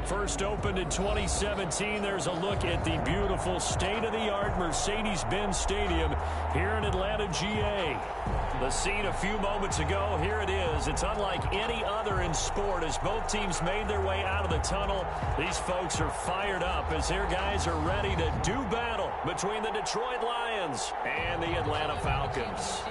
First opened in 2017, there's a look at the beautiful state-of-the-art Mercedes-Benz Stadium here in Atlanta, GA. The scene a few moments ago, here it is. It's unlike any other in sport as both teams made their way out of the tunnel. These folks are fired up as their guys are ready to do battle between the Detroit Lions and the Atlanta Falcons.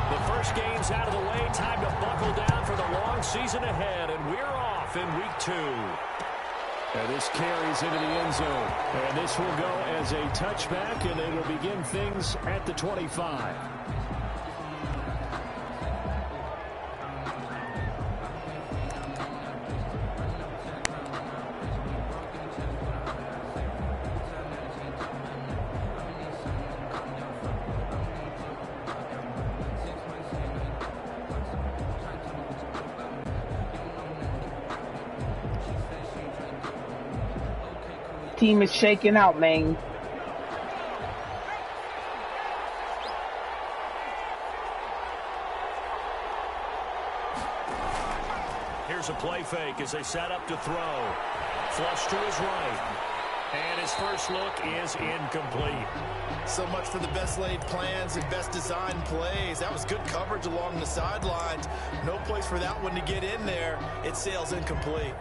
The first game's out of the way. Time to buckle down for the long season ahead, and we're off in week 2. And this carries into the end zone. And this will go as a touchback, and they will begin things at the 25. Team is shaking out, man. Here's a play fake as they set up to throw. Flush to his right. And his first look is incomplete. So much for the best laid plans and best designed plays. That was good coverage along the sidelines. No place for that one to get in there. It sails incomplete.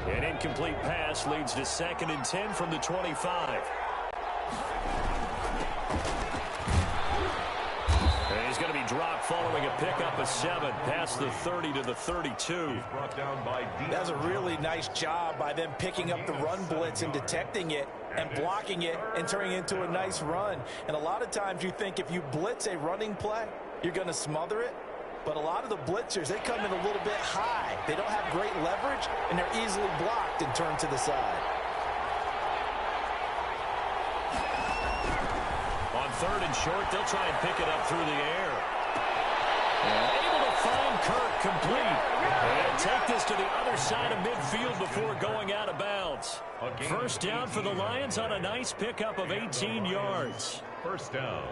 An incomplete pass leads to 2nd and 10 from the 25. And he's going to be dropped following a pickup of 7 past the 30 to the 32. That's a really nice job by them picking up the run blitz and detecting it and blocking it and turning it into a nice run. And a lot of times you think if you blitz a running play, you're going to smother it. But a lot of the blitzers, they come in a little bit high. They don't have great leverage, and they're easily blocked and turned to the side. On 3rd and short, they'll try and pick it up through the air. And able to find Kirk complete. And take this to the other side of midfield before going out of bounds. First down for the Lions on a nice pickup of 18 yards. First down.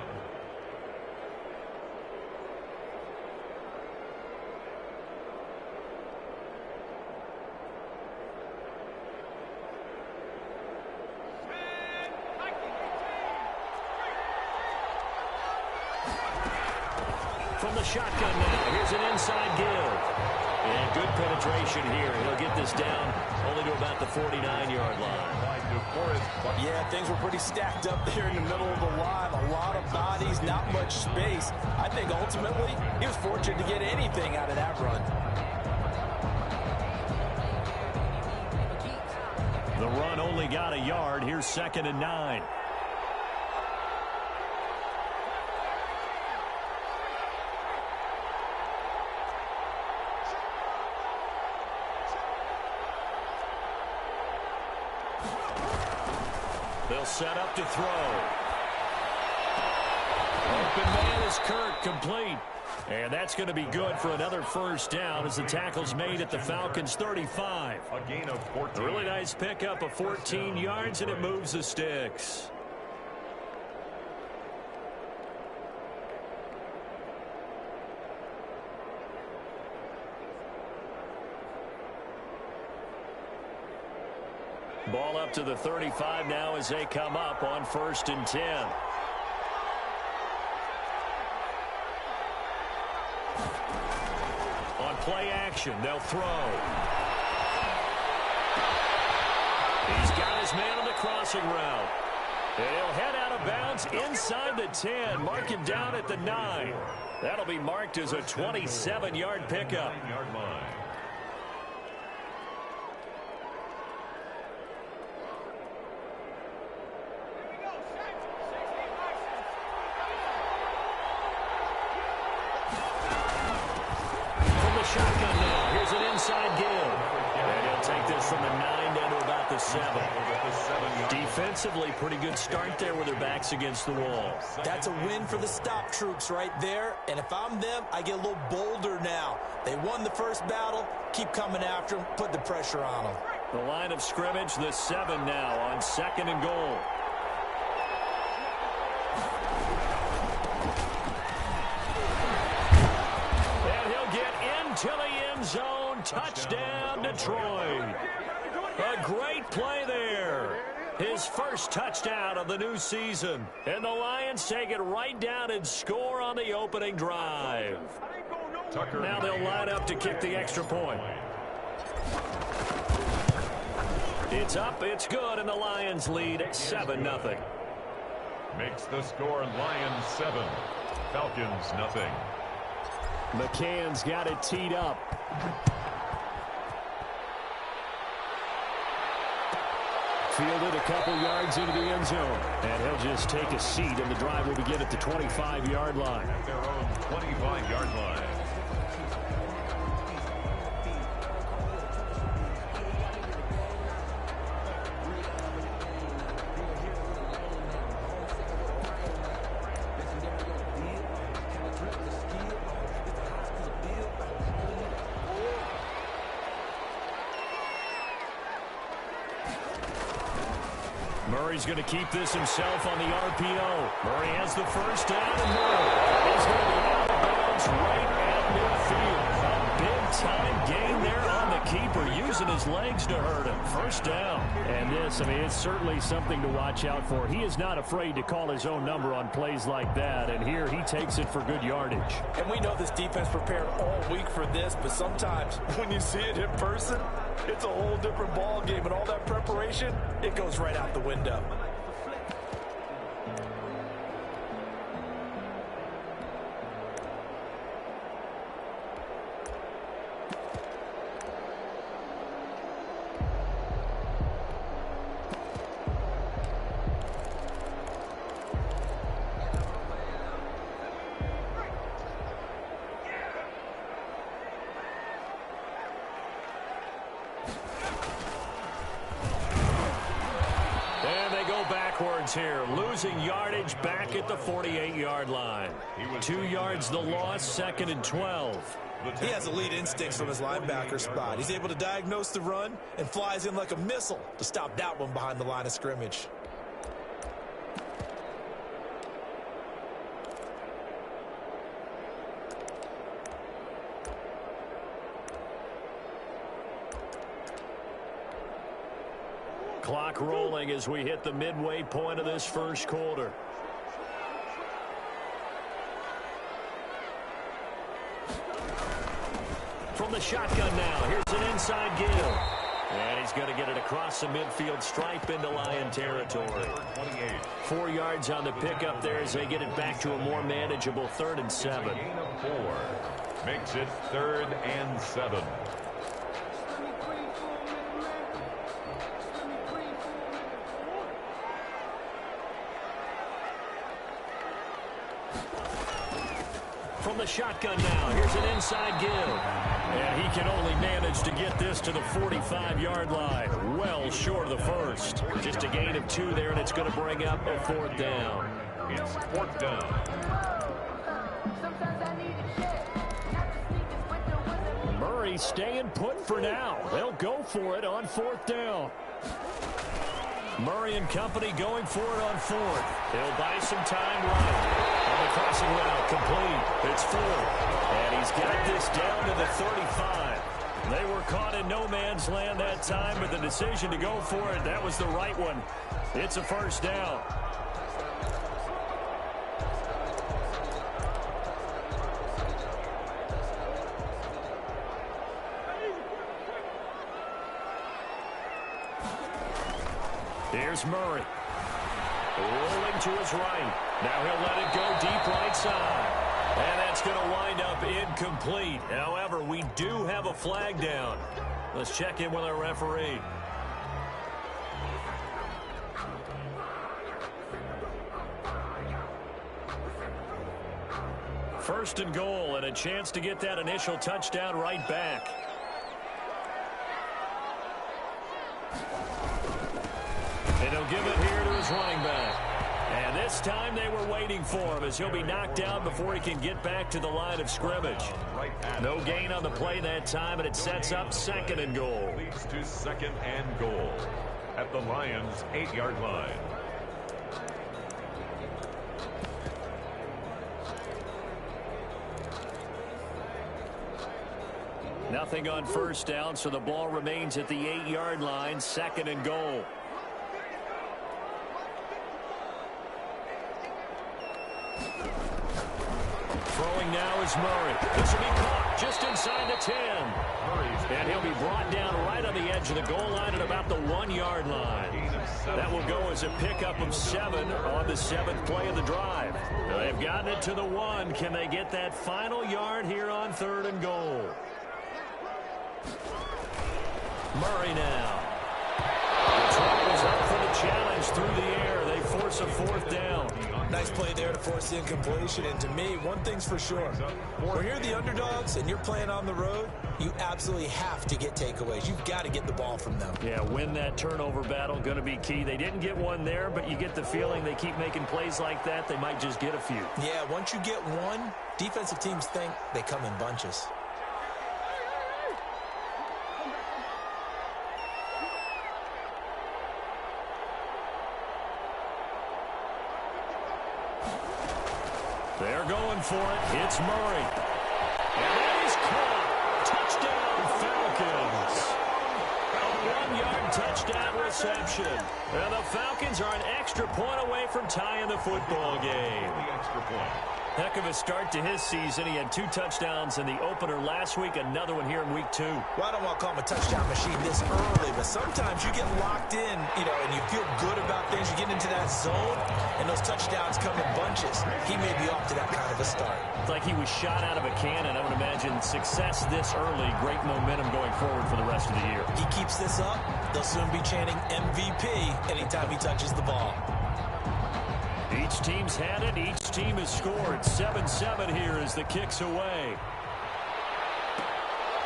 From the shotgun now, here's an inside give. And good penetration here. He'll get this down only to about the 49-yard line. Yeah, things were pretty stacked up there in the middle of the line. A lot of bodies, not much space. I think ultimately he was fortunate to get anything out of that run. The run only got a yard. Here's 2nd and 9. They'll set up to throw. Open man is Kirk, complete. And that's going to be good for another first down as the tackle's made at the Falcons' 35. A gain of 14. A really nice pickup of 14 yards, and it moves the sticks. Ball up to the 35 now as they come up on 1st and 10. On play action, they'll throw. He's got his man on the crossing route. And he'll head out of bounds inside the 10. Mark him down at the 9. That'll be marked as a 27-yard pickup. Shotgun now. Here's an inside give. And he'll take this from the 9 down to about the 7. Defensively, pretty good start there with their backs against the wall. That's a win for the stop troops right there. And if I'm them, I get a little bolder now. They won the first battle. Keep coming after them. Put the pressure on them. The line of scrimmage, the 7 now on 2nd and goal. And he'll get into the end zone. Touchdown, Detroit. A great play there. His first touchdown of the new season. And the Lions take it right down and score on the opening drive. Now they'll line up to kick the extra point. It's up, it's good, and the Lions lead 7-0. Makes the score Lions 7, Falcons nothing. McCann's got it teed up. Fielded a couple yards into the end zone. And he'll just take a seat, and the drive will begin at the 25-yard line. At their own 25-yard line. Murray's going to keep this himself on the RPO. Murray has the first down, and Murray is going to be out of bounds right at midfield. A big-time gain there on the keeper, using his legs to hurt him. First down. And this, I mean, it's certainly something to watch out for. He is not afraid to call his own number on plays like that, and here he takes it for good yardage. And we know this defense prepared all week for this, but sometimes when you see it in person, it's a whole different ball game, and all that preparation, it goes right out the window. Here, losing yardage back at the 48-yard line. 2 yards the loss, 2nd and 12. He has elite instincts from his linebacker spot. He's able to diagnose the run and flies in like a missile to stop that one behind the line of scrimmage. Clock rolling as we hit the midway point of this first quarter. From the shotgun now, here's an inside give. And he's going to get it across the midfield stripe into Lion territory. 4 yards on the pickup there as they get it back to a more manageable 3rd and 7. Gain of 4 makes it 3rd and 7. From the shotgun now, here's an inside give. And he can only manage to get this to the 45-yard line. Well short of the first. Just a gain of 2 there, and it's going to bring up a 4th down. It's 4th down. Murray staying put for now. They'll go for it on 4th down. Murray and company going for it on 4th. He'll buy some time right. On the crossing route, complete. It's 4th. And he's got this down to the 35. They were caught in no man's land that time, but the decision to go for it, that was the right one. It's a first down. Here's Murray. Rolling to his right. Now he'll let it go deep right side. And that's going to wind up incomplete. However, we do have a flag down. Let's check in with our referee. First and goal, and a chance to get that initial touchdown right back. And he'll He'll give it here to his running back. And this time they were waiting for him as he'll be knocked down before he can get back to the line of scrimmage. No gain on the play that time, and it sets up 2nd and goal. Leads to 2nd and goal at the Lions' 8-yard line. Nothing on first down, so the ball remains at the 8-yard line, 2nd and goal. Throwing now is Murray. This will be caught just inside the 10. And he'll be brought down right on the edge of the goal line at about the 1-yard line. That will go as a pickup of 7 on the 7th play of the drive. They've gotten it to the 1. Can they get that final yard here on 3rd and goal? Murray now. The try is up for the challenge through the air. They force a 4th down. Nice play there to force the incompletion. And to me, one thing's for sure. When you're the underdogs and you're playing on the road, you absolutely have to get takeaways. You've got to get the ball from them. Yeah, win that turnover battle, going to be key. They didn't get one there, but you get the feeling they keep making plays like that, they might just get a few. Yeah, once you get one, defensive teams think they come in bunches. They're going for it. It's Murray. And that is caught. Touchdown, Falcons. A 1-yard touchdown reception. And the Falcons are an extra point away from tying the football game. The extra point. Heck of a start to his season. He had 2 touchdowns in the opener last week, another one here in week 2. Well, I don't want to call him a touchdown machine this early, but sometimes you get locked in, and you feel good about things. You get into that zone, and those touchdowns come in bunches. He may be off to that kind of a start. It's like he was shot out of a cannon. I would imagine success this early, great momentum going forward for the rest of the year. He keeps this up, they'll soon be chanting MVP anytime he touches the ball. Each team's had it. Each team has scored. 7-7 here as the kick's away.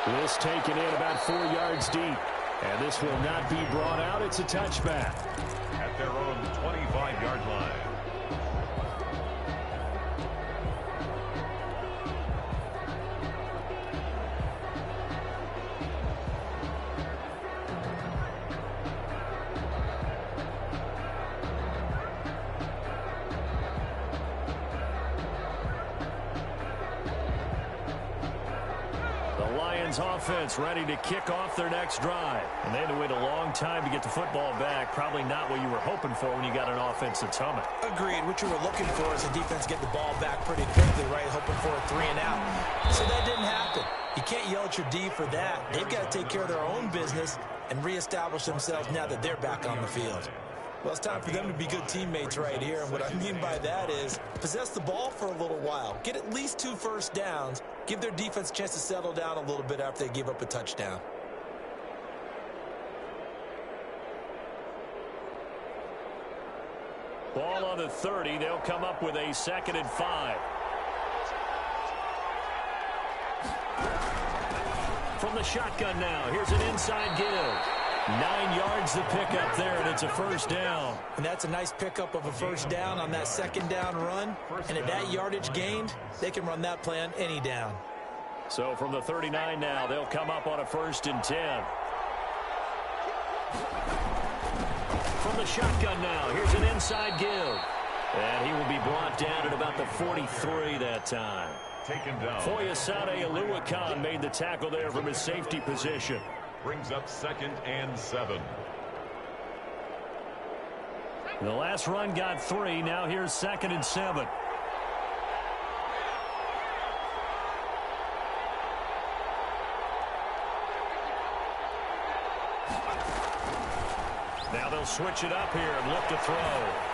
This taken in about 4 yards deep. And this will not be brought out. It's a touchback. At their own 25-yard line. Offense ready to kick off their next drive. And they had to wait a long time to get the football back. Probably not what you were hoping for when you got an offense that's humming. Agreed. What you were looking for is a defense get the ball back pretty quickly, right? Hoping for a 3 and out. So that didn't happen. You can't yell at your D for that. They've got to take care of their own business and reestablish themselves now that they're back on the field. Well, it's time for them to be good teammates right here. And what I mean by that is possess the ball for a little while. Get at least 2 first downs. Give their defense a chance to settle down a little bit after they give up a touchdown. Ball on the 30. They'll come up with a 2nd and 5. From the shotgun now. Here's an inside give. 9 yards to pick up there, and it's a first down. And that's a nice pickup of a first down on that 2nd down run. And at that yardage gained, they can run that play on any down. So from the 39 now, they'll come up on a 1st and 10. From the shotgun now, here's an inside give. And he will be brought down at about the 43 that time. Taken down. Foyesade Aluakan made the tackle there from his safety position. Brings up 2nd and 7. The last run got 3. Now here's 2nd and 7. Now they'll switch it up here and look to throw.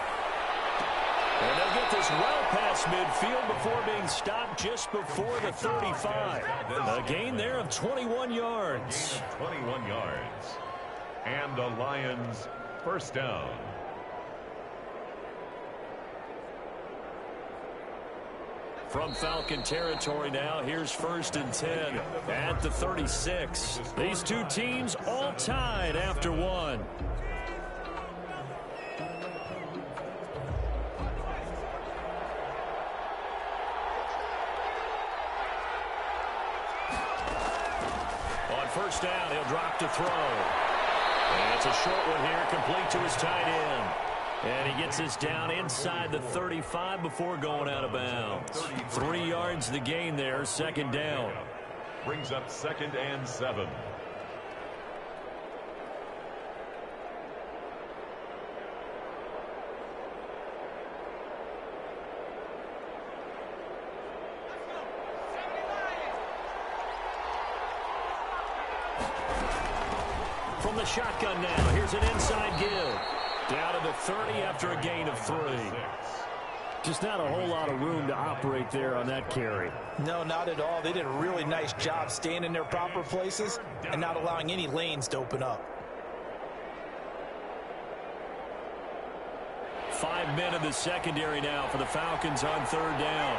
And they'll get this well past midfield before being stopped just before the 35. A gain there of 21 yards. 21 yards. And the Lions first down. From Falcon territory now, here's 1st and 10 at the 36. These two teams all tied after 1. first down. He'll drop to throw. And it's a short one here, complete to his tight end. And he gets this down inside the 35 before going out of bounds. 3 yards the gain there, second down. Brings up 2nd and 7. From the shotgun now, here's an inside give. Down to the 30 after a gain of 3. Just not a whole lot of room to operate there on that carry. No, not at all. They did a really nice job staying in their proper places and not allowing any lanes to open up. 5 men in the secondary now for the Falcons on 3rd down.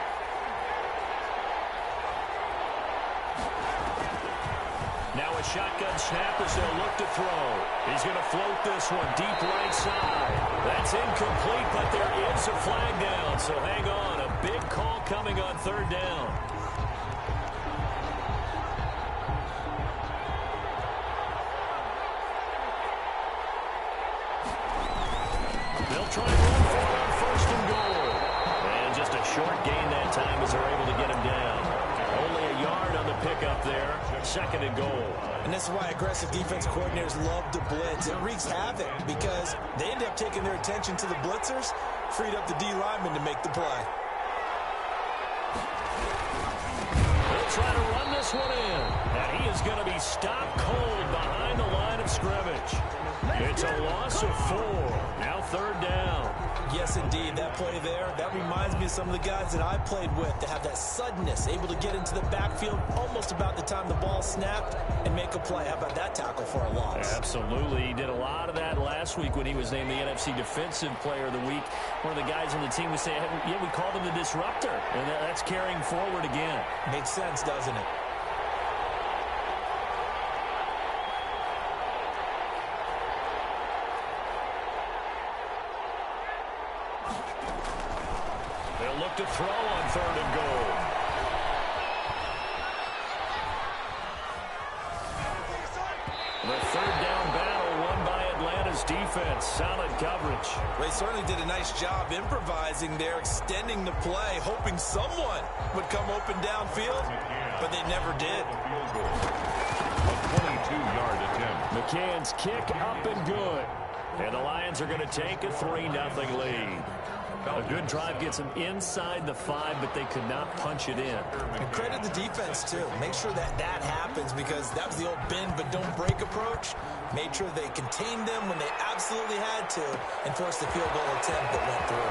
Now a shotgun snap as they'll look to throw. He's going to float this one deep right side. That's incomplete, but there is a flag down, so hang on. A big call coming on 3rd down. They'll try and run for it on 1st and goal. And just a short gain that time as they're able to get him down. Only a yard on the pickup there. 2nd and goal. And this is why aggressive defense coordinators love to blitz. It wreaks havoc because they end up taking their attention to the blitzers, freed up the D lineman to make the play. They'll try to run this one in. And he is going to be stopped cold behind the line of scrimmage. It's a loss of 4. Now 3rd down. Yes, indeed. That play there, that reminds me of some of the guys that I played with that have that suddenness, able to get into the backfield almost about the time the ball snapped and make a play. How about that tackle for a loss? Absolutely. He did a lot of that last week when he was named the NFC Defensive Player of the Week. One of the guys on the team was saying, yeah, we called him the disruptor. And that's carrying forward again. Makes sense, doesn't it? They'll look to throw on 3rd and goal. The 3rd down battle won by Atlanta's defense. Solid coverage. They certainly did a nice job improvising there, extending the play, hoping someone would come open downfield, but they never did. A 22-yard attempt. McCann's kick up and good. And the Lions are going to take a 3-0 lead. A good drive gets them inside the 5, but they could not punch it in. And credit the defense, too. Make sure that that happens because that was the old bend but don't break approach. Made sure they contained them when they absolutely had to and forced the field goal attempt that went through.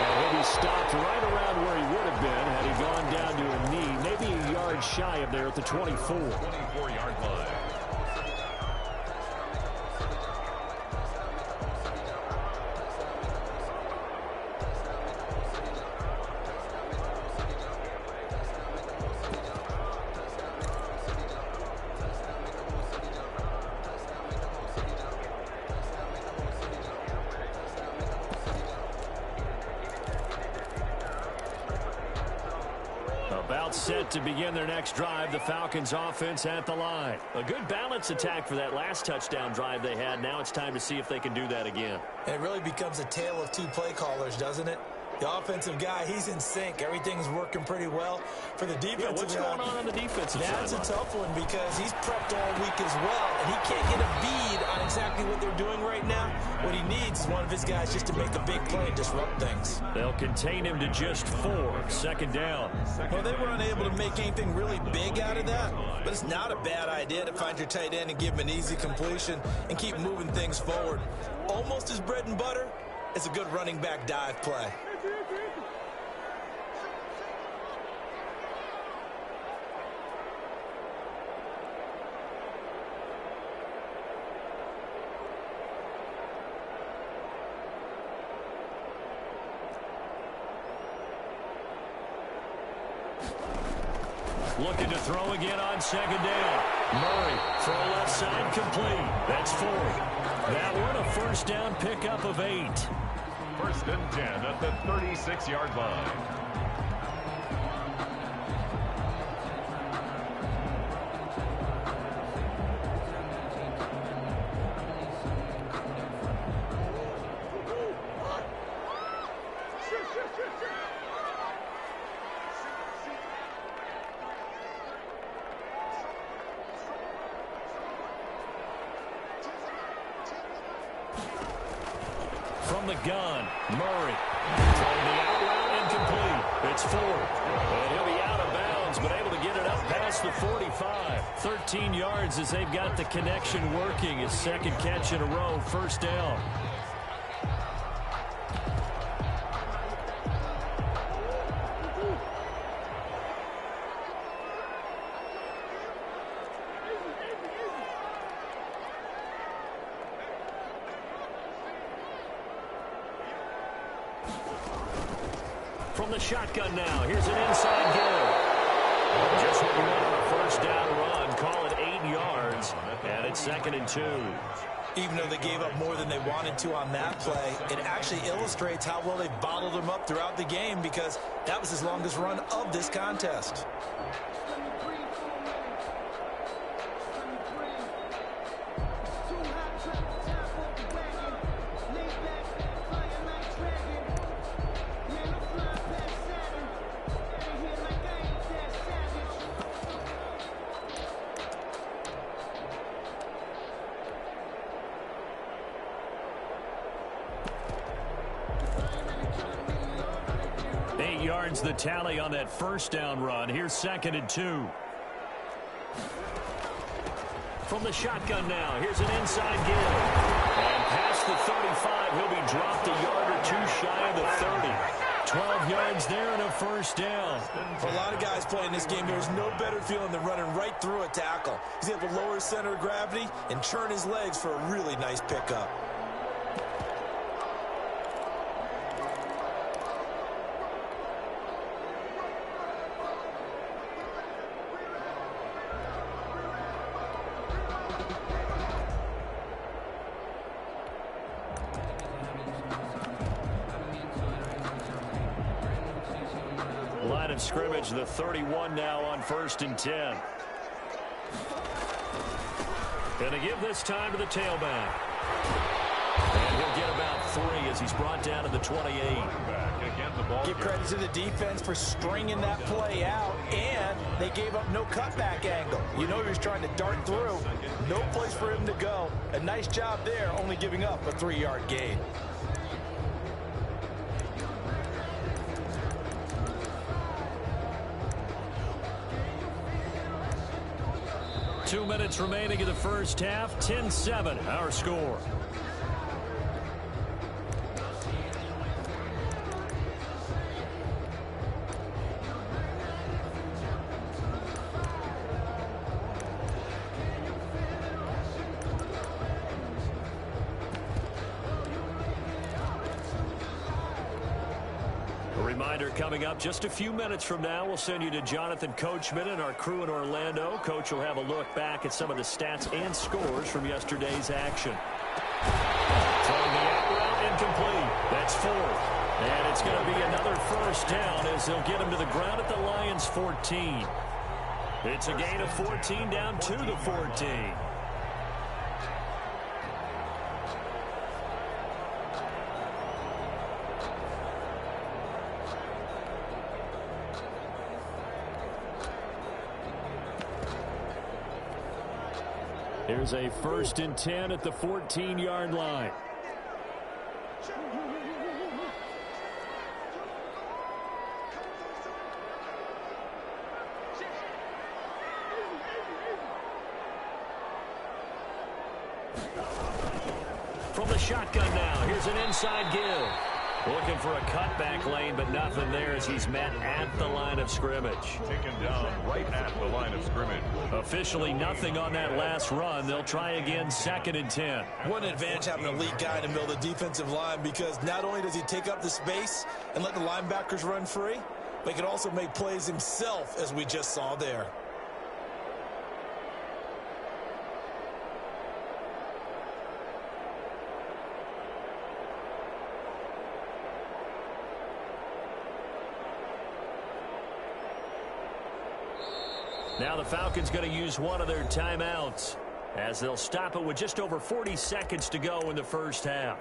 And he'll be stopped right around where he would have been had he gone down to a knee, maybe a yard shy of there at the 24. 24-yard line. About set to begin their next drive, the Falcons offense at the line. A good balance attack for that last touchdown drive they had. Now it's time to see if they can do that again. It really becomes a tale of 2 play callers, doesn't it? The offensive guy, he's in sync. Everything's working pretty well. For the defensive what's going on the defensive side? That's a tough one because he's prepped all week as well, and he can't get a bead on exactly what they're doing right now. What he needs is one of his guys just to make a big play and disrupt things. They'll contain him to just 4. 2nd down. Well, they were unable to make anything really big out of that, but it's not a bad idea to find your tight end and give him an easy completion and keep moving things forward. Almost his bread and butter is a good running back dive play. Looking to throw again on 2nd down. Murray, throw left side complete. That's 4. That one a first down pickup of 8. 1st and 10 at the 36-yard line. From the gun, Murray. Throwing the out route incomplete. It's Ford. And he'll be out of bounds, but able to get it up past the 45. 13 yards as they've got the connection working. His second catch in a row, first down. From the shotgun now, here's an inside give. Just what you want on a first down run. Call it 8 yards, and it's 2nd and 2. Even though they gave up more than they wanted to on that play, it actually illustrates how well they've bottled them up throughout the game, because that was his longest run of this contest. The tally on that first down run. Here's 2nd and 2. From the shotgun now, here's an inside give. And past the 35, he'll be dropped a yard or two shy of the 30. 12 yards there and a first down. For a lot of guys playing this game, there's no better feeling than running right through a tackle. He's able to lower his center of gravity and turn his legs for a really nice pickup. Line of scrimmage, the 31 now on 1st and 10. Gonna give this time to the tailback. And he'll get about 3 as he's brought down to the 28. Give credit to the defense for stringing that play out, and they gave up no cutback angle. You know he was trying to dart through. No place for him to go. A nice job there, only giving up a 3-yard gain. Two minutes remaining in the first half. 10-7, our score. Reminder coming up just a few minutes from now, we'll send you to Jonathan Coachman and our crew in Orlando. Coach will have a look back at some of the stats and scores from yesterday's action. Throwing the out route incomplete. That's 4th. And it's going to be another first down as they'll get him to the ground at the Lions' 14. It's a gain of 14 down to the 14. Here's a 1st and 10 at the 14-yard line. From the shotgun now, here's an inside give. Looking for a cutback lane, but nothing there as he's met at the line of scrimmage. Taken down right at the line of scrimmage. Officially nothing on that last run. They'll try again, 2nd and 10. What an advantage having a elite guy in the middle of the defensive line, because not only does he take up the space and let the linebackers run free, but he can also make plays himself, as we just saw there. Now the Falcons going to use one of their timeouts as they'll stop it with just over 40 seconds to go in the first half.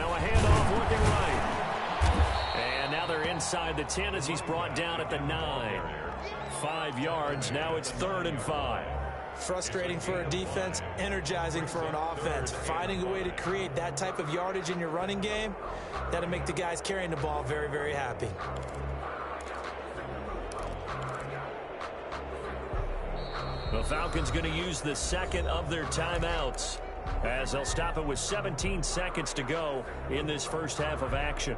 Now a handoff looking right. And now they're inside the 10 as he's brought down at the 9. 5 yards. Now it's 3rd and 5. Frustrating for a defense, energizing for an offense. Finding a way to create that type of yardage in your running game, that'll make the guys carrying the ball very, very happy. The Falcons going to use the second of their timeouts as they'll stop it with 17 seconds to go in this first half of action.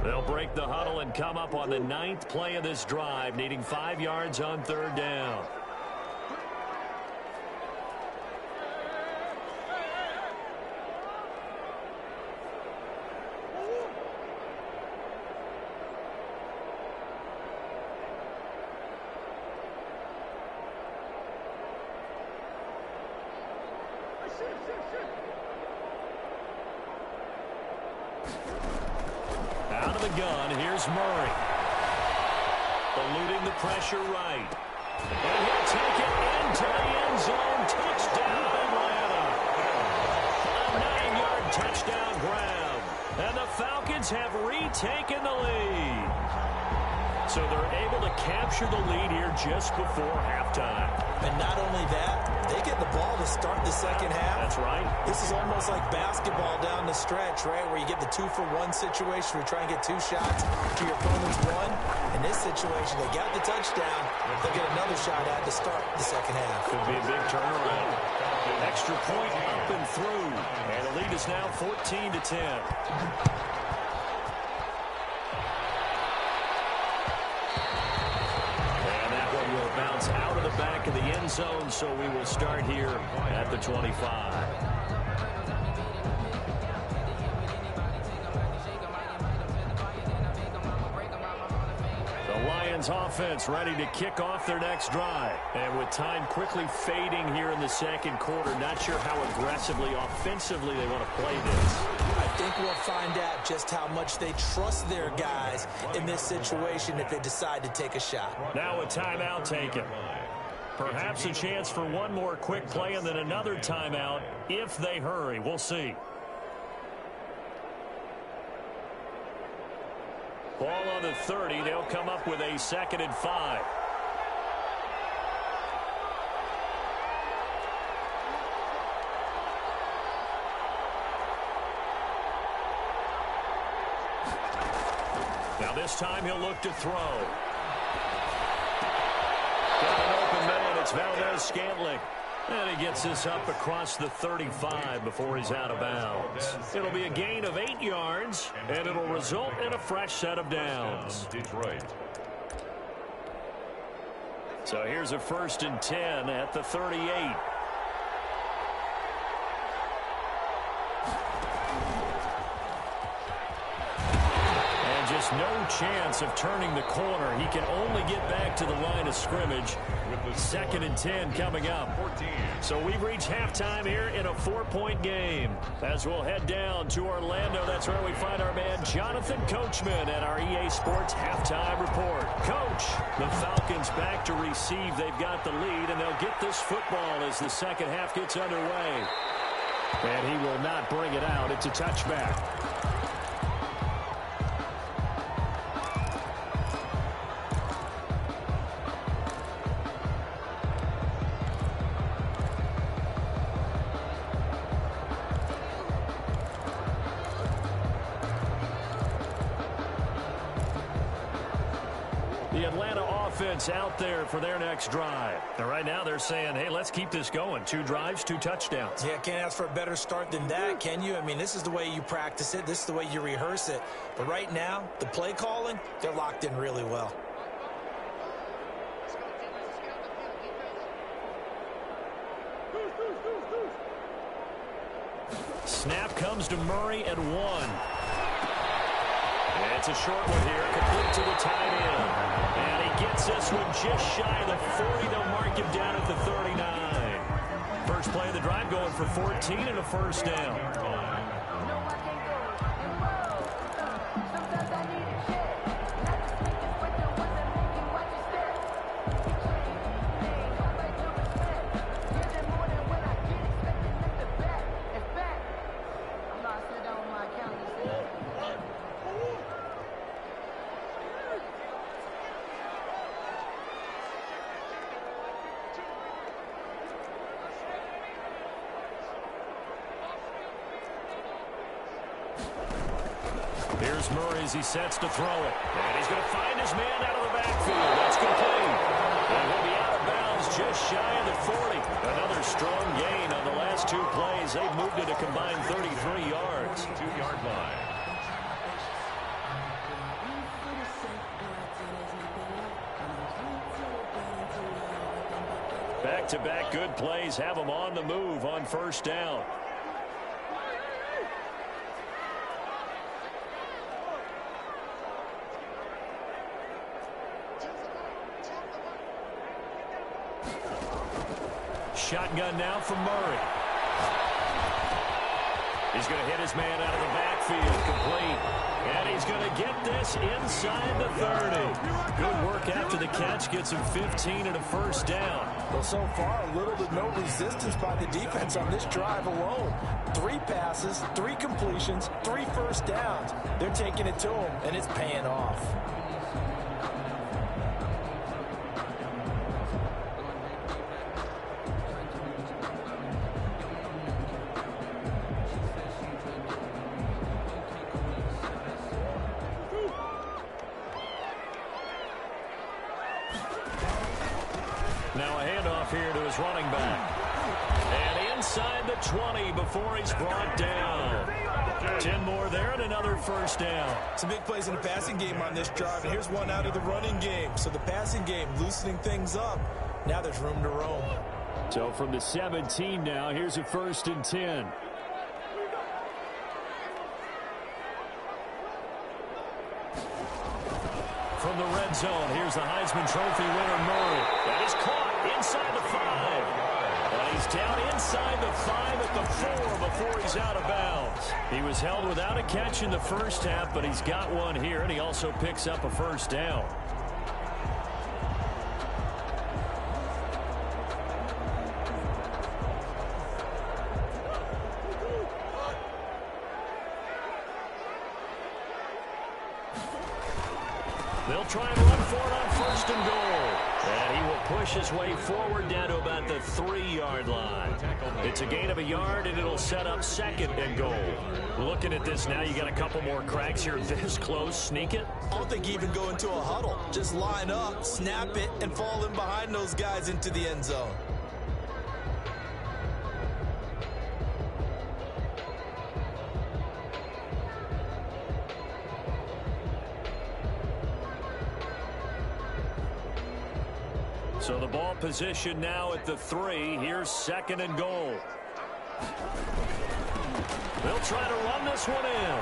They'll break the huddle and come up on the 9th play of this drive, needing 5 yards on 3rd down. Out of the gun, here's Murray. Eluding the pressure right. And he'll take it into the end zone. Touchdown, Atlanta. A 9-yard touchdown grab. And the Falcons have retaken the lead. So they're able to capture the lead here just before halftime. And not only that, they get the ball to start the second half. That's right. This is almost like basketball down the stretch, right, where you get the 2-for-1 situation where you try and get 2 shots to your opponent's 1. In this situation, they got the touchdown. They'll get another shot at to start the second half. Could be a big turnaround. Extra point up and through. And the lead is now 14-10. Bounce out of the back of the end zone, so we will start here at the 25. The Lions offense ready to kick off their next drive. And with time quickly fading here in the second quarter, not sure how aggressively, offensively they want to play this. I think we'll find out just how much they trust their guys in this situation if they decide to take a shot. Now a timeout taken. Perhaps a chance for one more quick play and then another timeout if they hurry. We'll see. Ball on the 30. They'll come up with a 2nd and 5. Now this time he'll look to throw. Got an open man. It's Valdez-Scantling. And he gets this up across the 35 before he's out of bounds. It'll be a gain of 8 yards, and it'll result in a fresh set of downs. Detroit. So here's a 1st and 10 at the 38. Just no chance of turning the corner. He can only get back to the line of scrimmage. With the 2nd and 10 coming up. 14. So we've reached halftime here in a 4-point game. As we'll head down to Orlando, that's where we find our man Jonathan Coachman at our EA Sports Halftime Report. Coach, the Falcons back to receive. They've got the lead, and they'll get this football as the second half gets underway. And he will not bring it out. It's a touchback. Out there for their next drive. And right now they're saying, hey, let's keep this going. 2 drives, 2 touchdowns. Yeah, can't ask for a better start than that, can you? I mean, this is the way you practice it. This is the way you rehearse it. But right now, the play calling, they're locked in really well. Snap comes to Murray at 1. It's a short one here, complete to the tight end. And he gets this one just shy of the 40. They'll mark him down at the 39. First play of the drive going for 14 and a 1st down. Here's Murray as he sets to throw it. And he's going to find his man out of the backfield. That's complete. And he'll be out of bounds just shy of the 40. Another strong gain on the last two plays. They've moved it a combined 33 yards. 2-yard line. Back-to-back good plays have them on the move on first down. Shotgun now from Murray. He's going to hit his man out of the backfield, complete. And he's going to get this inside the 30. Good work after the catch, gets him 15 and a first down. Well, so far, little to no resistance by the defense on this drive alone. 3 passes, 3 completions, 3 first downs. They're taking it to him, and it's paying off. Now a handoff here to his running back. And inside the 20 before he's brought down. 10 more there and another first down. Some big plays in the passing game on this drive, and here's one out of the running game. So the passing game loosening things up. Now there's room to roam. So from the 17 now, here's a 1st and 10. From the red zone, here's the Heisman Trophy winner, Murray. That is caught inside the 5. And he's down inside the 5 at the 4 before he's out of bounds. He was held without a catch in the first half, but he's got one here, and he also picks up a first down. They'll try and run for it on 1st and goal. And he will push his way forward down to about the 3-yard line. It's a gain of a yard, and it'll set up 2nd and goal. Looking at this now, you got a couple more cracks here this close. Sneak it. I don't think you even go into a huddle. Just line up, snap it, and fall in behind those guys into the end zone. So the ball position now at the 3. Here's 2nd and goal. They'll try to run this one in.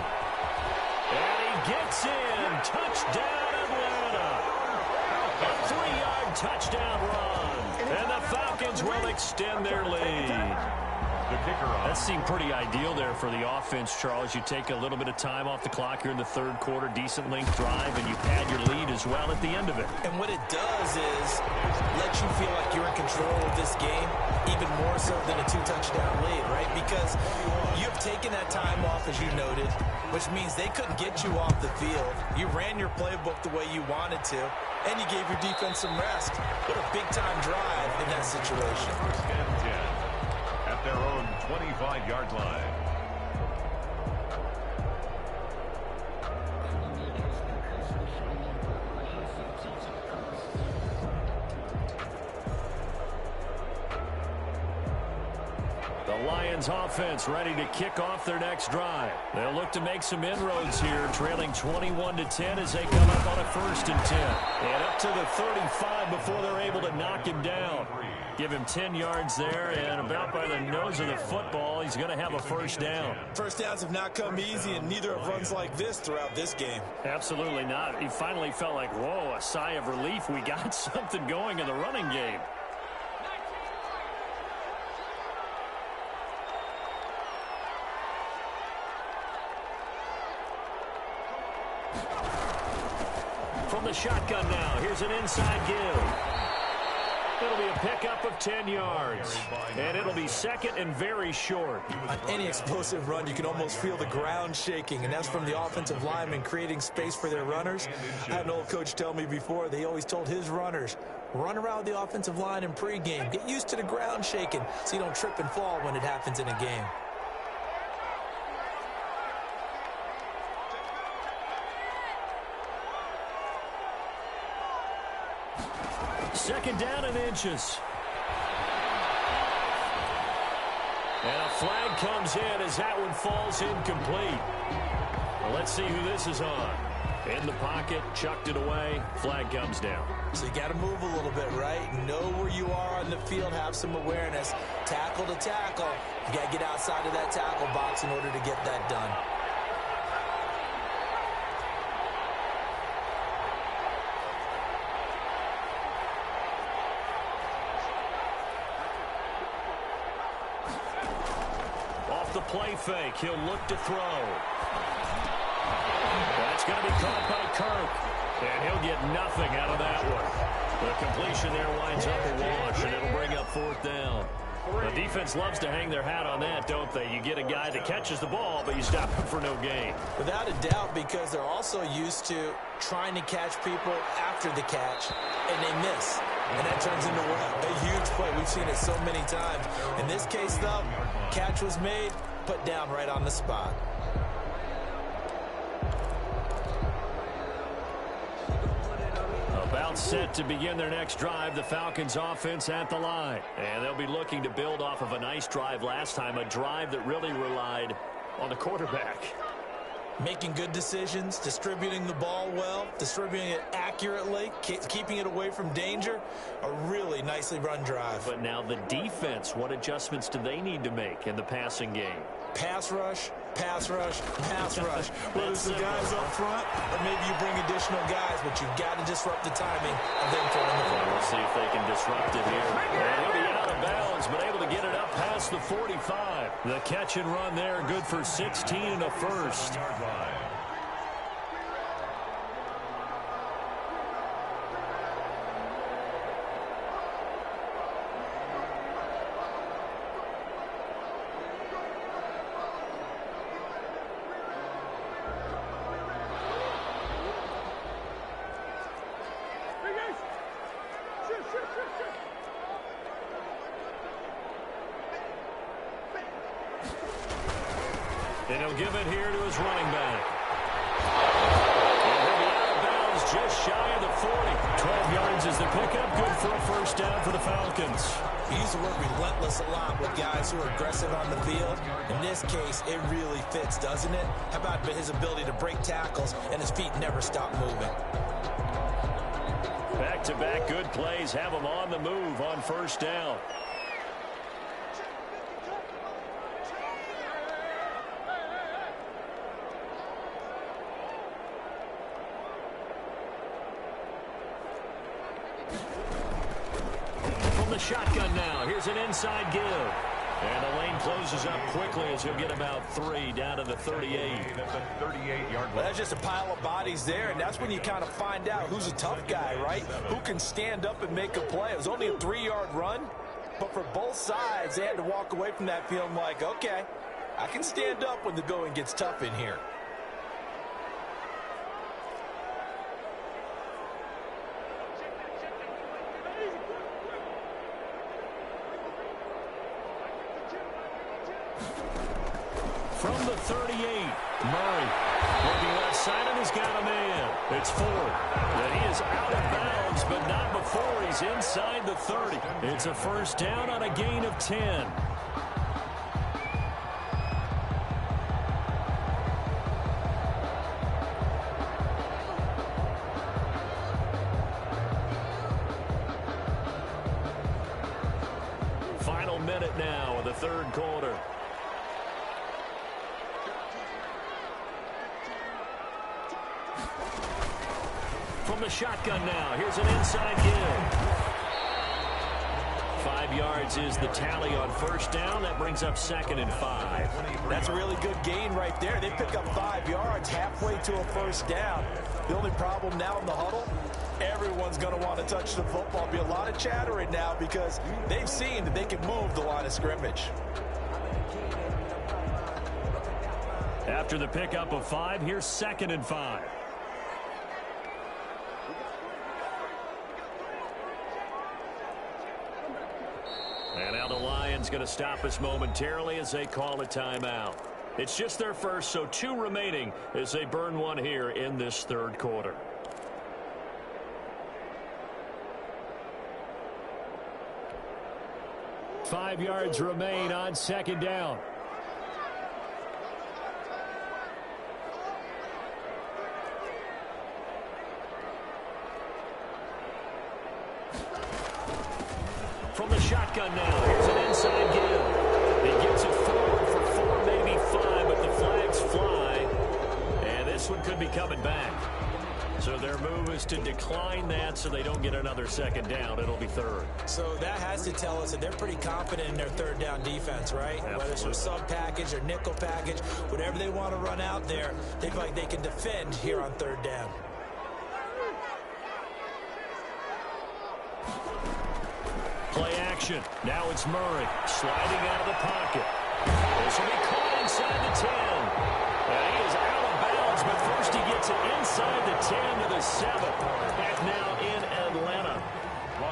And he gets in. Touchdown, Atlanta. A 3-yard touchdown run. And the Falcons will extend their lead. The kicker off. That seemed pretty ideal there for the offense, Charles. You take a little bit of time off the clock here in the 3rd quarter, decent length drive, and you pad your lead as well at the end of it. And what it does is let you feel like you're in control of this game, even more so than a 2-touchdown lead, right? Because you've taken that time off, as you noted, which means they couldn't get you off the field. You ran your playbook the way you wanted to, and you gave your defense some rest. What a big-time drive in that situation. 1st and 10 at their own 25-yard line. The Lions offense ready to kick off their next drive. They'll look to make some inroads here, trailing 21-10 as they come up on a 1st and 10. And up to the 35 before they're able to knock him down. Give him 10 yards there, and about by the nose of the football, he's going to have a first down. First downs have not come easy, and neither have runs like this throughout this game. Absolutely not. He finally felt like, whoa, a sigh of relief. We got something going in the running game. From the shotgun now, here's an inside give. It'll be a pickup of 10 yards, and it'll be 2nd and very short. On any explosive run, you can almost feel the ground shaking, and that's from the offensive linemen creating space for their runners. I had an old coach tell me before, they always told his runners, run around the offensive line in pregame. Get used to the ground shaking so you don't trip and fall when it happens in a game. second down and inches. And a flag comes in as that one falls incomplete. Well, let's see who this is on. In the pocket, chucked it away, flag comes down. So you got to move a little bit, right? Know where you are on the field, have some awareness. Tackle to tackle. You got to get outside of that tackle box in order to get that done. Off the play fake, he'll look to throw. That's going to be caught by Kirk. And he'll get nothing out of that one. The completion there winds up a wash, and it'll bring up fourth down. The defense loves to hang their hat on that, don't they? You get a guy that catches the ball, but you stop him for no gain. Without a doubt, because they're also used to trying to catch people after the catch, and they miss. And that turns into a huge play. We've seen it so many times. In this case, though, catch was made, put down right on the spot. About set to begin their next drive, the Falcons offense at the line. And they'll be looking to build off of a nice drive last time, a drive that really relied on the quarterback. Making good decisions, distributing the ball well, distributing it accurately, keeping it away from danger. A really nicely run drive. But now the defense, what adjustments do they need to make in the passing game? Pass rush, pass rush, pass rush. Whether it's the guys up front or maybe you bring additional guys, but you've got to disrupt the timing of them throwing the ball. We'll see if they can disrupt it here. And he'll be out of bounds, but able to get it up past the 45. The catch and run there, good for 16 and a first. And he'll give it here to his running back. And he'll be out of bounds just shy of the 40. 12 yards is the pickup. Good for a first down for the Falcons. He used to work relentless a lot with guys who are aggressive on the field. In this case, it really fits, doesn't it? How about his ability to break tackles and his feet never stop moving? Back-to-back good plays have him on the move on first down. Shotgun now. Here's an inside give. And the lane closes up quickly as he'll get about 3 down to the 38. That's a 38-yard line. Well, that's just a pile of bodies there, and that's when you kind of find out who's a tough guy, right? Who can stand up and make a play. It was only a 3-yard run, but for both sides, they had to walk away from that feeling like, okay, I can stand up when the going gets tough in here. From the 38, Murray looking left side and he's got a man. It's Ford. And he is out of bounds, but not before he's inside the 30. It's a first down on a gain of 10. Final minute now of the third quarter. From the shotgun now. Here's an inside give. 5 yards is the tally on first down. That brings up 2nd and 5. That's a really good gain right there. They pick up 5 yards halfway to a first down. The only problem now in the huddle, everyone's going to want to touch the football. Be a lot of chattering now because they've seen that they can move the line of scrimmage. After the pickup of 5, here's 2nd and 5. And now the Lions going to stop us momentarily as they call a timeout. It's just their first, so 2 remaining as they burn one here in this third quarter. 5 yards remain on second down. From the shotgun now, here's an inside give. He gets it forward for 4, maybe 5, but the flags fly. And this one could be coming back. So their move is to decline that so they don't get another second down. It'll be third. So that has to tell us that they're pretty confident in their third down defense, right? Absolutely. Whether it's a sub package or nickel package, whatever they want to run out there, they feel like they can defend here on third down. Play action. Now it's Murray sliding out of the pocket. This will be caught inside the 10. And he is out of bounds, but first he gets it inside the 10 to the 7. Back now in Atlanta.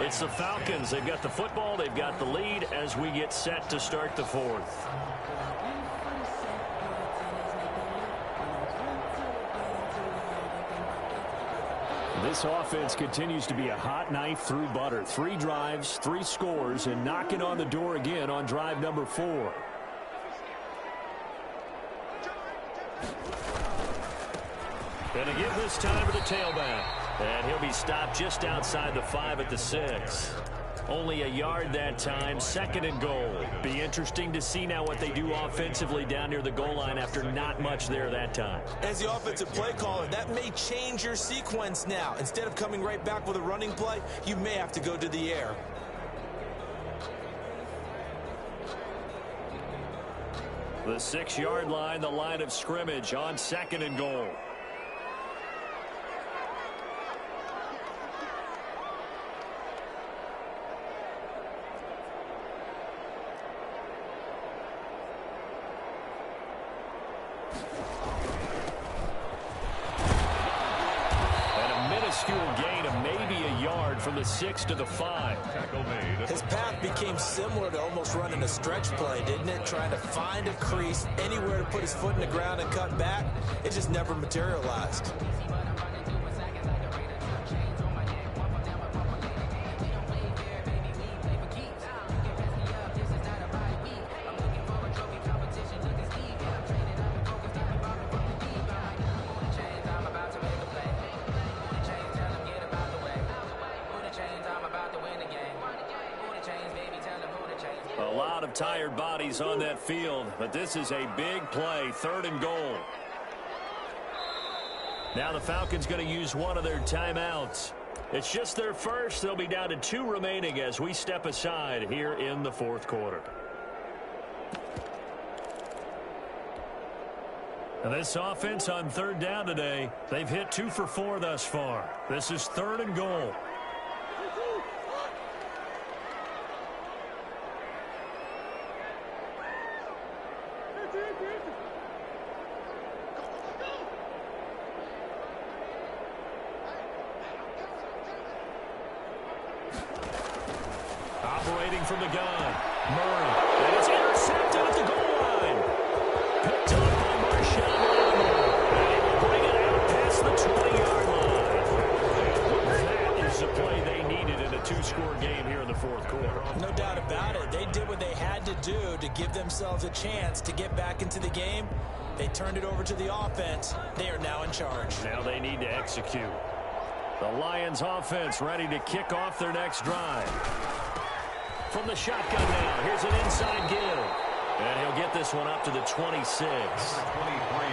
It's the Falcons. They've got the football. They've got the lead as we get set to start the fourth. This offense continues to be a hot knife through butter. 3 drives, 3 scores, and knocking on the door again on drive number 4. And a give this time to the tailback. And he'll be stopped just outside the 5 at the 6. Only a yard that time, 2nd and goal. Be interesting to see now what they do offensively down near the goal line after not much there that time. As the offensive play caller, that may change your sequence now. Instead of coming right back with a running play, you may have to go to the air. The 6-yard line, the line of scrimmage on 2nd and goal. Gain of maybe a yard from the 6 to the 5. Tackle made. His path became similar to almost running a stretch play, didn't it? Trying to find a crease, anywhere to put his foot in the ground and cut back. It just never materialized. A lot of tired bodies on that field, but this is a big play, 3rd and goal. Now the Falcons going to use one of their timeouts. It's just their first. They'll be down to 2 remaining as we step aside here in the 4th quarter. And this offense on 3rd down today, they've hit 2 for 4 thus far. This is 3rd and goal. Operating from the gun, Murray, and it's intercepted at the goal line. Picked up by Marshawn Lattimore, and he will bring it out past the 20-yard line. That is the play they needed in a 2-score game here in the 4th quarter. No doubt about it. They did what they had to do to give themselves a chance to get back into the game. They turned it over to the offense. They are now in charge. Now they need to execute. The Lions offense ready to kick off their next drive. From the shotgun now, here's an inside give. And he'll get this one up to the 26.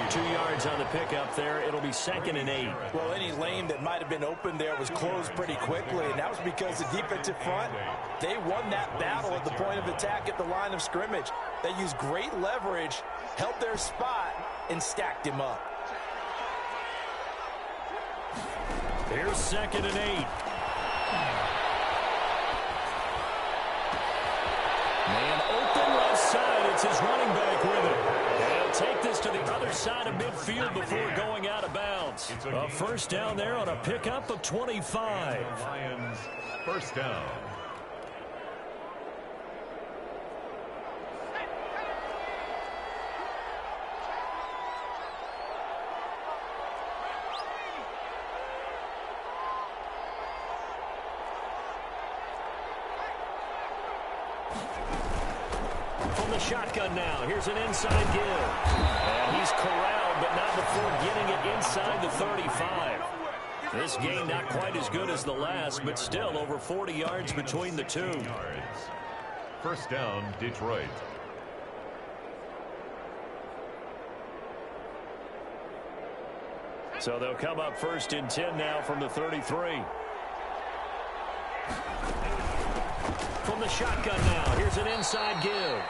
2 yards on the pickup there. It'll be 2nd and 8. Well, any lane that might have been open there was closed pretty quickly, and that was because the defensive front, they won that battle at the point of attack at the line of scrimmage. They used great leverage, held their spot, and stacked him up. Here's 2nd and 8. Man open left side. It's his running back with it. And he'll take this to the other side of midfield before going out of bounds. A first down there on a pickup of 25. Lions, first down. From the shotgun now, here's an inside give. And he's corralled, but not before getting it inside the 35. This game not quite as good as the last, but still over 40 yards between the two. First down, Detroit. So they'll come up first and 10 now from the 33. From the shotgun now, here's an inside give.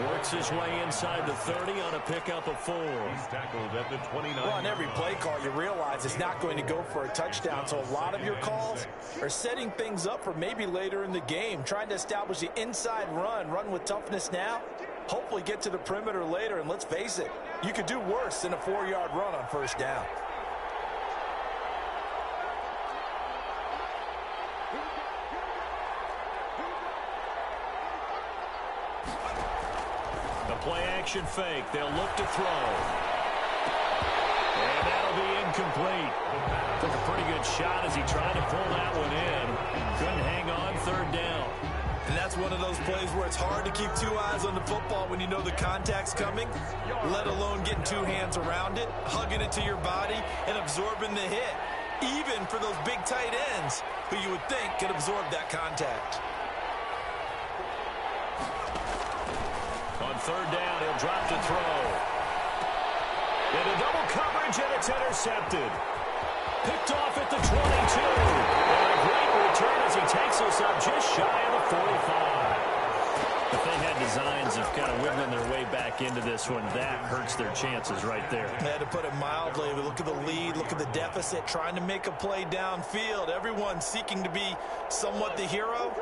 Works his way inside the 30 on a pickup of 4. He's tackled at the 29. Well, on every play call, you realize it's not going to go for a touchdown, so a lot of your calls are setting things up for maybe later in the game, trying to establish the inside run with toughness now, hopefully get to the perimeter later, and let's face it, you could do worse than a 4-yard run on first down. Play-action fake. They'll look to throw. And that'll be incomplete. Took a pretty good shot as he tried to pull that one in. Couldn't hang on third down. And that's one of those plays where it's hard to keep 2 eyes on the football when you know the contact's coming, let alone getting 2 hands around it, hugging it to your body, and absorbing the hit, even for those big tight ends who you would think could absorb that contact. On third down, he'll drop to throw. Into double coverage, and it's intercepted. Picked off at the 22. And a great return as he takes us up just shy of the 45. If they had designs of kind of wiggling their way back into this one, that hurts their chances right there. They had to put it mildly. Look at the lead, look at the deficit, trying to make a play downfield. Everyone seeking to be somewhat the hero.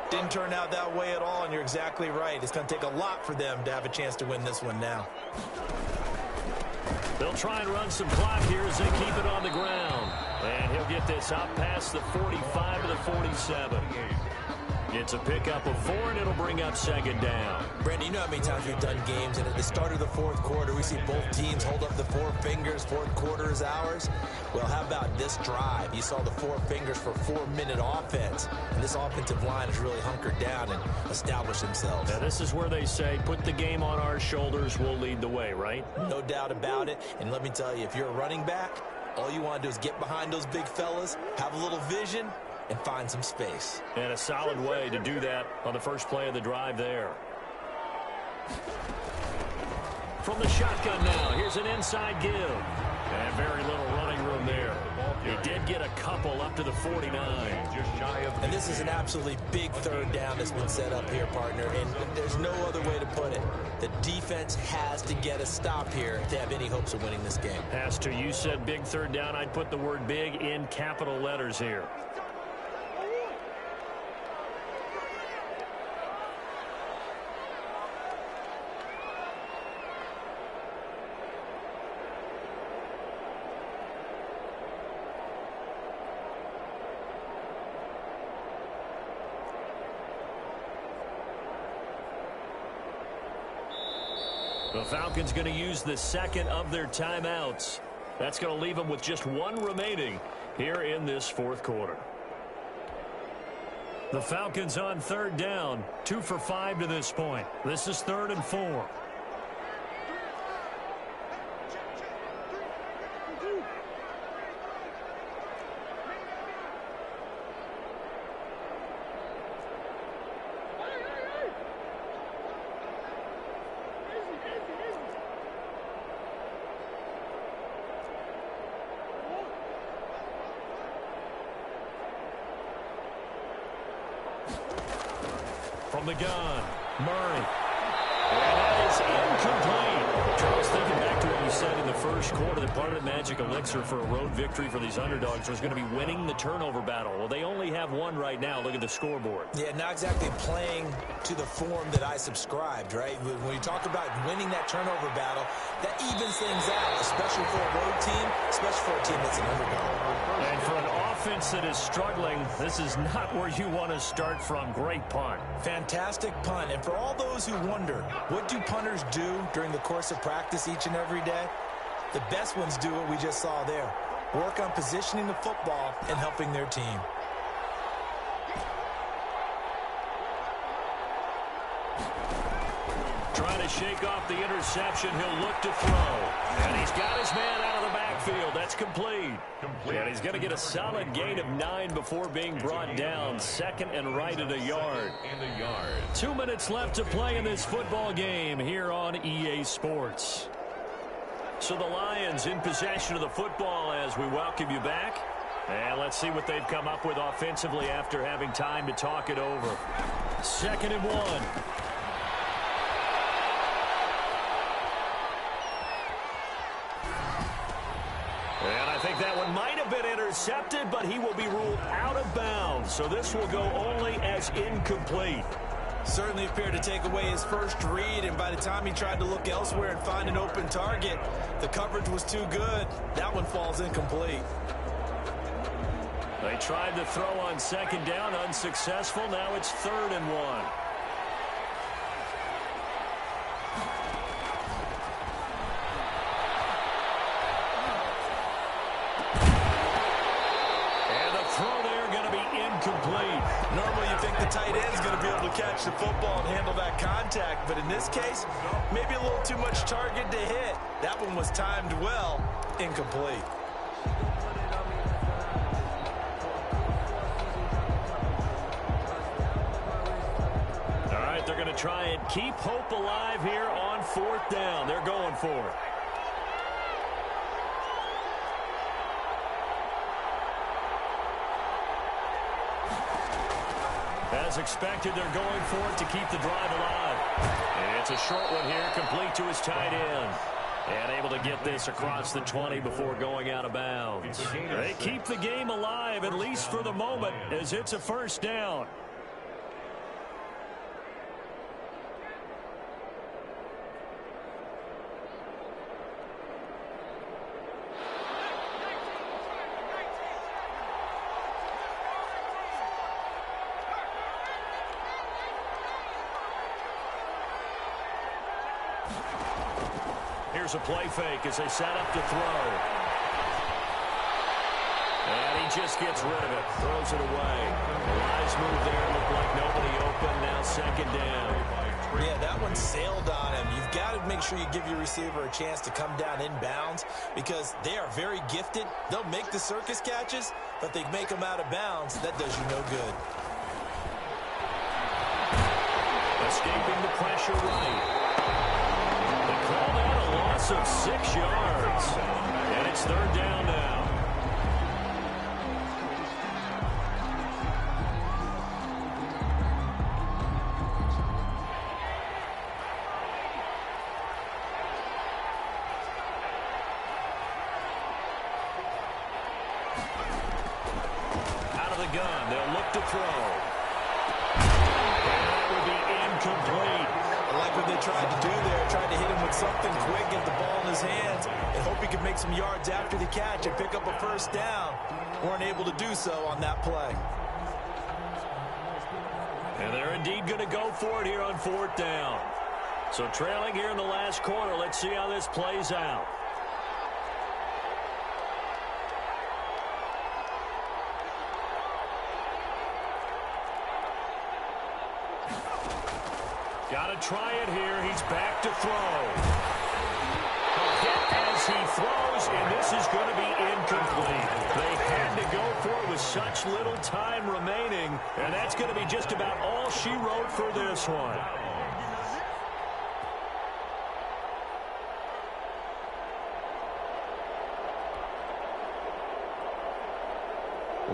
Didn't turn out that way at all, and you're exactly right. It's going to take a lot for them to have a chance to win this one now. They'll try and run some clock here as they keep it on the ground. And he'll get this out past the 45 to the 47. It's a pickup of 4, and it'll bring up second down. Brandon, you know how many times we've done games, and at the start of the fourth quarter, we see both teams hold up the 4 fingers, fourth quarter is ours. Well, how about this drive? You saw the 4 fingers for 4-minute offense, and this offensive line has really hunkered down and established themselves. Now, this is where they say, put the game on our shoulders, we'll lead the way, right? No doubt about it, and let me tell you, if you're a running back, all you want to do is get behind those big fellas, have a little vision, and find some space. And a solid way to do that on the first play of the drive there. From the shotgun now, here's an inside give. And very little running room there. He did get a couple up to the 49. Just shy of. And this is an absolutely big third down that's been set up here, partner. And there's no other way to put it. The defense has to get a stop here to have any hopes of winning this game. Has to. You said big third down. I'd put the word big in capital letters here. The Falcons going to use the second of their timeouts. That's going to leave them with just 1 remaining here in this fourth quarter. The Falcons on third down, 2 for 5 to this point. This is 3rd and 4. From the gun, Murray. And that is incomplete. Charles, thinking back to what you said in the first quarter, that part of the magic elixir for a road victory for these underdogs was going to be winning the turnover battle. Well, they only have 1 right now. Look at the scoreboard. Yeah, not exactly playing to the form that I subscribed, right? When you talk about winning that turnover battle, that evens things out, especially for a road team, especially for a team that's an underdog. And for an offense that is struggling, this is not where you want to start from. Great punt. Fantastic punt. And for all those who wonder, what do punters do during the course of practice each and every day? The best ones do what we just saw there. Work on positioning the football and helping their team. Trying to shake off the interception. He'll look to throw. And he's got his man out of the backfield. That's complete. And he's going to get a solid gain of 9 before being brought down. Second and right at a yard. 2 minutes left to play in this football game here on EA Sports. So the Lions in possession of the football as we welcome you back. And let's see what they've come up with offensively after having time to talk it over. 2nd and 1. And I think that one might have been intercepted, but he will be ruled out of bounds. So this will go only as incomplete. Certainly appeared to take away his first read, and by the time he tried to look elsewhere and find an open target, the coverage was too good. That one falls incomplete. They tried to throw on 2nd down, unsuccessful. Now it's 3rd and 1. Normally you think the tight end's going to be able to catch the football and handle that contact, but in this case, maybe a little too much target to hit. That one was timed well, incomplete. All right, they're going to try and keep hope alive here on 4th down. They're going for it. As expected, they're going for it to keep the drive alive. And it's a short one here, complete to his tight end. And able to get this across the 20 before going out of bounds. They keep the game alive, at least for the moment, as it's a 1st down. Here's a play fake as they set up to throw. And he just gets rid of it. Throws it away. The Lions move there. Looked like nobody open. Now 2nd down. Yeah, that one sailed on him. You've got to make sure you give your receiver a chance to come down inbounds because they are very gifted. They'll make the circus catches, but they make them out of bounds. That does you no good. Escaping the pressure right. Call that a loss of 6 yards. And it's 3rd down now. Out of the gun, they'll look to throw. And that would be incomplete. I like what they tried to do there, tried to hit him with something quick, get the ball in his hands, and hope he could make some yards after the catch and pick up a 1st down. Weren't able to do so on that play. And they're indeed going to go for it here on 4th down. So trailing here in the last quarter, let's see how this plays out. Got to try it here. He's back to throw. Hit as he throws, and this is going to be incomplete. They had to go for it with such little time remaining, and that's going to be just about all she wrote for this one.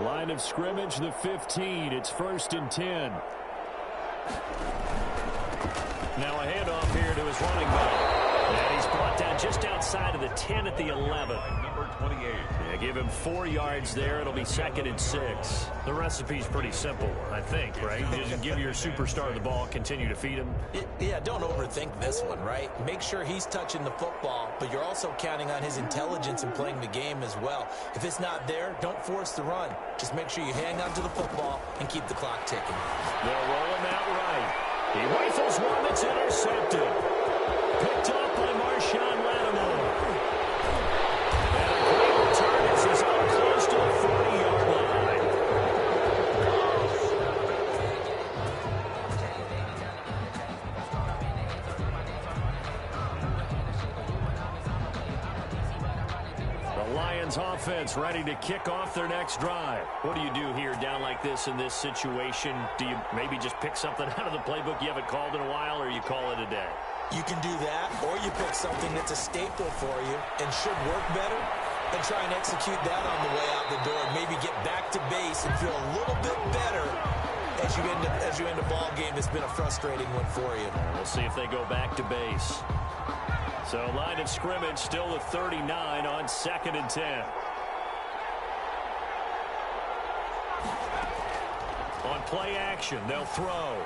Line of scrimmage, the 15. It's 1st and 10. Now a handoff here to his running back. And he's brought down just outside of the 10 at the 11. Number 28. Yeah, give him 4 yards there. It'll be 2nd and 6. The recipe's pretty simple, I think, right? Just give your superstar the ball, continue to feed him. Yeah, don't overthink this one, right? Make sure he's touching the football, but you're also counting on his intelligence in playing the game as well. If it's not there, don't force the run. Just make sure you hang on to the football and keep the clock ticking. They'll roll him out right. He rifles one that's intercepted. Picked up by Marshawn Lattimore. And a great return as he's up close to the 40-yard line. Lions offense ready to kick off their next drive. What do you do here down like this in this situation? Do you maybe just pick something out of the playbook you haven't called in a while, or you call it a day? You can do that, or you pick something that's a staple for you and should work better and try and execute that on the way out the door. Maybe get back to base and feel a little bit better as you end a ball game that's been a frustrating one for you. We'll see if they go back to base. So line of scrimmage still with 39 on 2nd and 10. On play action, they'll throw.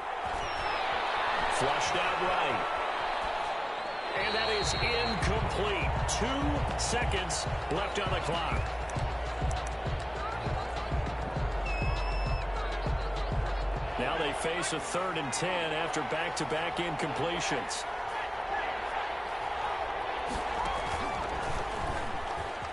Flushed out right. And that is incomplete. 2 seconds left on the clock. Now they face a 3rd and 10 after back-to-back incompletions.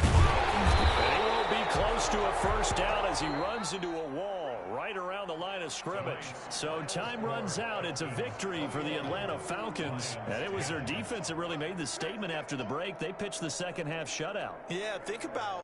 And he won't be close to a first down as he runs into a wall right around the line of scrimmage. So time runs out. It's a victory for the Atlanta Falcons. And it was their defense that really made the statement after the break. They pitched the second half shutout. Yeah, think about